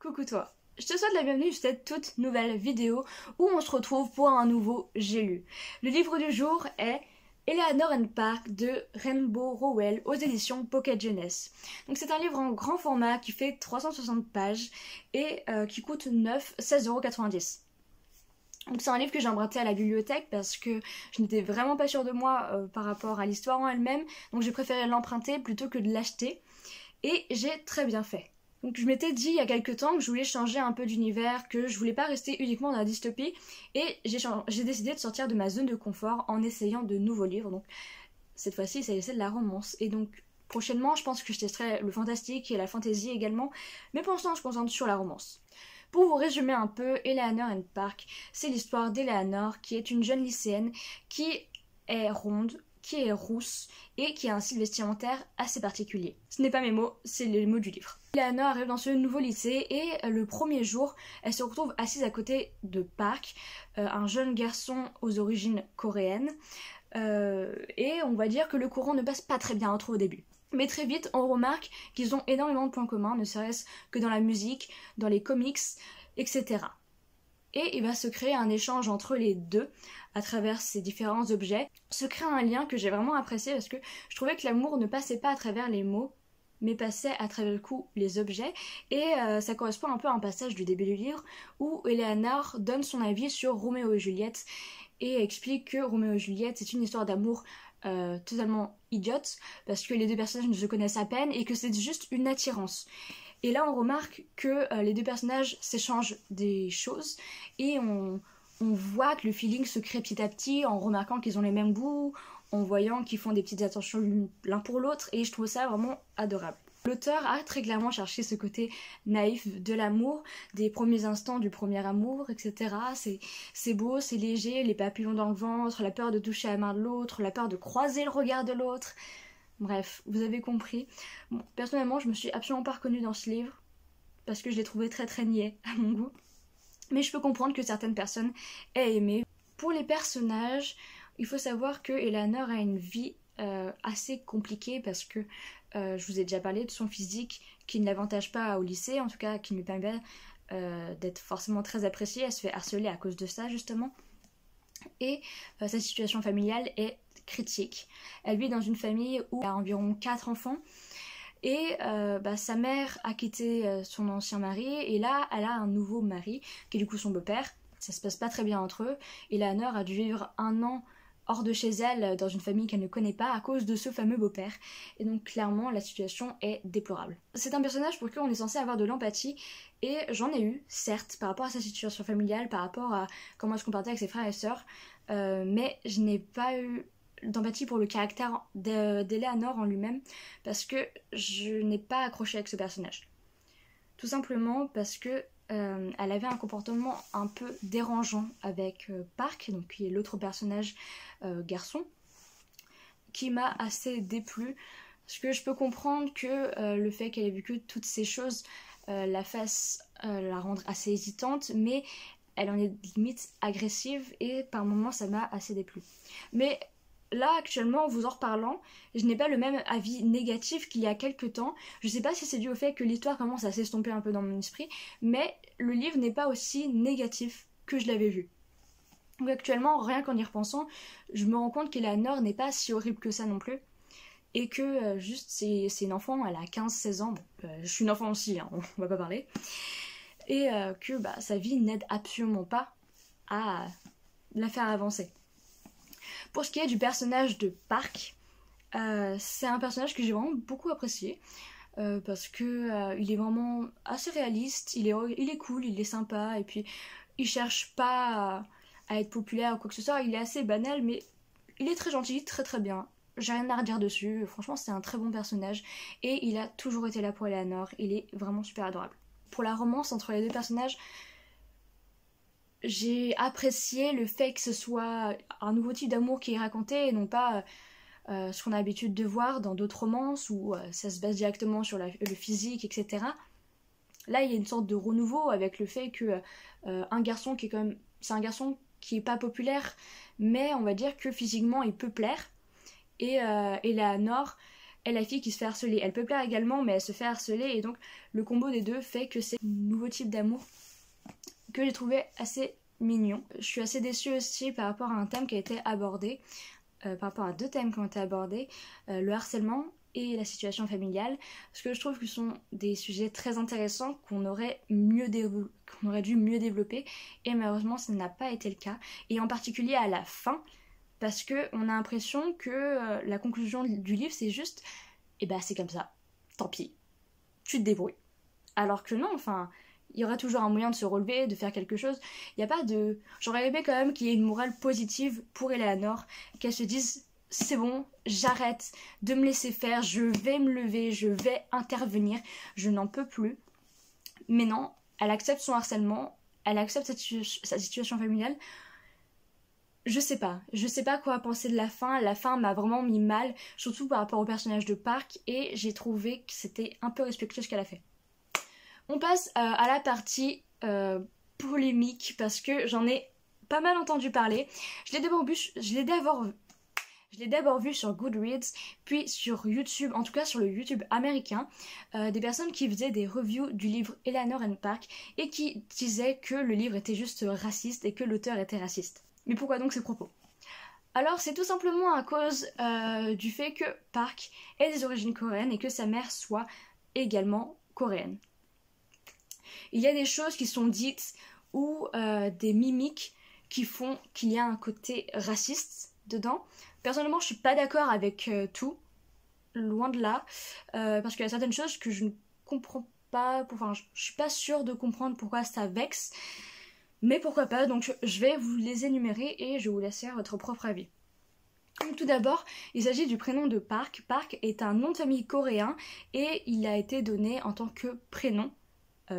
Coucou toi, je te souhaite la bienvenue sur cette toute nouvelle vidéo où on se retrouve pour un nouveau J'ai lu. Le livre du jour est Eleanor and Park de Rainbow Rowell aux éditions Pocket Jeunesse. Donc c'est un livre en grand format qui fait 360 pages et qui coûte 16,90 €. Donc c'est un livre que j'ai emprunté à la bibliothèque parce que je n'étais vraiment pas sûre de moi par rapport à l'histoire en elle-même, donc j'ai préféré l'emprunter plutôt que de l'acheter et j'ai très bien fait. Donc je m'étais dit il y a quelques temps que je voulais changer un peu d'univers, que je voulais pas rester uniquement dans la dystopie et j'ai décidé de sortir de ma zone de confort en essayant de nouveaux livres. Donc cette fois-ci c'est de la romance et donc prochainement je pense que je testerai le fantastique et la fantasy également, mais pour l'instant je me concentre sur la romance. Pour vous résumer un peu, Eleanor and Park, c'est l'histoire d'Eleanor qui est une jeune lycéenne qui est ronde, qui est rousse et qui a un style vestimentaire assez particulier. Ce n'est pas mes mots, c'est les mots du livre. Eleanor arrive dans ce nouveau lycée et le premier jour, elle se retrouve assise à côté de Park, un jeune garçon aux origines coréennes, et on va dire que le courant ne passe pas très bien entre eux au début. Mais très vite, on remarque qu'ils ont énormément de points communs, ne serait-ce que dans la musique, dans les comics, etc. Et il va se créer un échange entre les deux à travers ces différents objets. Se crée un lien que j'ai vraiment apprécié parce que je trouvais que l'amour ne passait pas à travers les mots, mais passait à travers le coup les objets. Et ça correspond un peu à un passage du début du livre où Eleanor donne son avis sur Roméo et Juliette et explique que Roméo et Juliette c'est une histoire d'amour totalement idiote parce que les deux personnages ne se connaissent à peine et que c'est juste une attirance. Et là on remarque que les deux personnages s'échangent des choses et on voit que le feeling se crée petit à petit en remarquant qu'ils ont les mêmes goûts, en voyant qu'ils font des petites attentions l'un pour l'autre et je trouve ça vraiment adorable. L'auteur a très clairement cherché ce côté naïf de l'amour, des premiers instants du premier amour, etc. C'est beau, c'est léger, les papillons dans le ventre, la peur de toucher la main de l'autre, la peur de croiser le regard de l'autre. Bref, vous avez compris. Bon, personnellement, je me suis absolument pas reconnue dans ce livre, parce que je l'ai trouvé très niais à mon goût. Mais je peux comprendre que certaines personnes aient aimé. Pour les personnages, il faut savoir que Eleanor a une vie assez compliquée parce que je vous ai déjà parlé de son physique qui ne l'avantage pas au lycée, en tout cas qui ne lui permet pas d'être forcément très appréciée. Elle se fait harceler à cause de ça justement. Et sa situation familiale est critique. Elle vit dans une famille où il y a environ 4 enfants et sa mère a quitté son ancien mari et là elle a un nouveau mari qui est du coup son beau-père. Ça se passe pas très bien entre eux et Eleanor a dû vivre 1 an hors de chez elle, dans une famille qu'elle ne connaît pas à cause de ce fameux beau-père. Et donc clairement la situation est déplorable. C'est un personnage pour qui on est censé avoir de l'empathie et j'en ai eu, certes, par rapport à sa situation familiale, par rapport à comment elle se comportait avec ses frères et sœurs, mais je n'ai pas eu d'empathie pour le caractère d'Eleanor en lui-même parce que je n'ai pas accroché avec ce personnage. Tout simplement parce que elle avait un comportement un peu dérangeant avec Park, donc qui est l'autre personnage garçon, qui m'a assez déplu, parce que je peux comprendre que le fait qu'elle ait vécu toutes ces choses la fasse la rendre assez hésitante, mais elle en est limite agressive et par moments ça m'a assez déplu. Mais là actuellement en vous en reparlant, je n'ai pas le même avis négatif qu'il y a quelques temps. Je sais pas si c'est dû au fait que l'histoire commence à s'estomper un peu dans mon esprit, mais le livre n'est pas aussi négatif que je l'avais vu. Donc actuellement, rien qu'en y repensant, je me rends compte qu'Eleanor n'est pas si horrible que ça non plus. Et que juste c'est une enfant, elle a 15-16 ans, bon, je suis une enfant aussi, hein, on va pas parler. Et que sa vie n'aide absolument pas à la faire avancer. Pour ce qui est du personnage de Park, c'est un personnage que j'ai vraiment beaucoup apprécié parce que il est vraiment assez réaliste, il est cool, il est sympa et puis il cherche pas à être populaire ou quoi que ce soit, il est assez banal mais il est très gentil, très bien. J'ai rien à redire dessus, franchement c'est un très bon personnage et il a toujours été là pour Eleanor, il est vraiment super adorable. Pour la romance entre les deux personnages, j'ai apprécié le fait que ce soit un nouveau type d'amour qui est raconté et non pas ce qu'on a l'habitude de voir dans d'autres romances où ça se base directement sur le physique, etc. Là, il y a une sorte de renouveau avec le fait que un garçon qui est quand même... C'est un garçon qui est pas populaire, mais on va dire que physiquement il peut plaire. Et Eleanor, et la fille qui se fait harceler. Elle peut plaire également, mais elle se fait harceler, et donc le combo des deux fait que c'est un nouveau type d'amour que j'ai trouvé assez mignon. Je suis assez déçue aussi par rapport à un thème qui a été abordé, par rapport à deux thèmes qui ont été abordés, le harcèlement et la situation familiale, parce que je trouve que ce sont des sujets très intéressants qu'on aurait dû mieux développer, et malheureusement ça n'a pas été le cas, et en particulier à la fin, parce qu'on a l'impression que la conclusion du livre c'est juste, et bah c'est comme ça, tant pis, tu te débrouilles. Alors que non, enfin, il y aura toujours un moyen de se relever, de faire quelque chose. Il n'y a pas de... J'aurais aimé quand même qu'il y ait une morale positive pour Eleanor, qu'elle se dise c'est bon, j'arrête de me laisser faire, je vais me lever, je vais intervenir, je n'en peux plus. Mais non, elle accepte son harcèlement, elle accepte sa situation familiale. Je sais pas quoi penser de la fin m'a vraiment mis mal, surtout par rapport au personnage de Park, et j'ai trouvé que c'était un peu respectueux ce qu'elle a fait. On passe à la partie polémique, parce que j'en ai pas mal entendu parler. Je l'ai d'abord vu sur Goodreads, puis sur YouTube, en tout cas sur le YouTube américain, des personnes qui faisaient des reviews du livre Eleanor and Park et qui disaient que le livre était juste raciste et que l'auteur était raciste. Mais pourquoi donc ces propos? Alors c'est tout simplement à cause du fait que Park ait des origines coréennes et que sa mère soit également coréenne. Il y a des choses qui sont dites ou des mimiques qui font qu'il y a un côté raciste dedans. Personnellement, je suis pas d'accord avec tout, loin de là, parce qu'il y a certaines choses que je ne comprends pas, enfin, je suis pas sûre de comprendre pourquoi ça vexe, mais pourquoi pas, donc je vais vous les énumérer et je vous laisserai votre propre avis. Donc, tout d'abord, il s'agit du prénom de Park. Park est un nom de famille coréen et il a été donné en tant que prénom,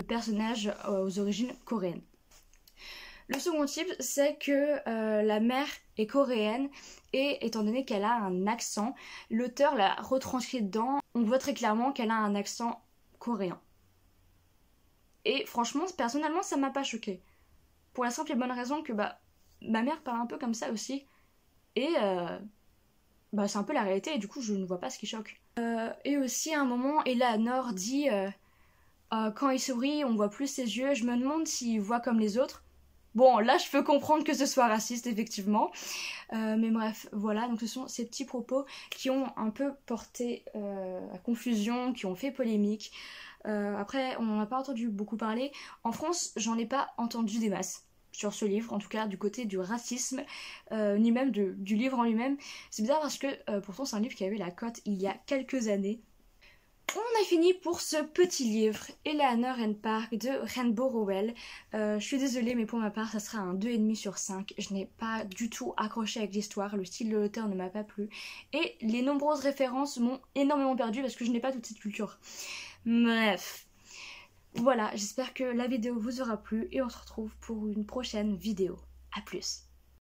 personnage aux origines coréennes. Le second type, c'est que la mère est coréenne et étant donné qu'elle a un accent, l'auteur l'a retranscrit dedans, on voit très clairement qu'elle a un accent coréen. Et franchement, personnellement, ça m'a pas choquée. Pour la simple et bonne raison que ma mère parle un peu comme ça aussi. Et c'est un peu la réalité et du coup, je ne vois pas ce qui choque. Et aussi, à un moment, Eleanor dit quand il sourit, on voit plus ses yeux, je me demande s'il voit comme les autres. Bon, là, je peux comprendre que ce soit raciste, effectivement. Mais bref, voilà. Donc, ce sont ces petits propos qui ont un peu porté à confusion, qui ont fait polémique. Après, on n'en a pas entendu beaucoup parler. En France, j'en ai pas entendu des masses sur ce livre, en tout cas du côté du racisme, ni même du livre en lui-même. C'est bizarre parce que pourtant, c'est un livre qui avait la cote il y a quelques années. On a fini pour ce petit livre, Eleanor and Park de Rainbow Rowell. Je suis désolée, mais pour ma part, ça sera un 2,5 sur 5. Je n'ai pas du tout accroché avec l'histoire, le style de l'auteur ne m'a pas plu. Et les nombreuses références m'ont énormément perdu parce que je n'ai pas toute cette culture. Bref, voilà, j'espère que la vidéo vous aura plu et on se retrouve pour une prochaine vidéo. A plus!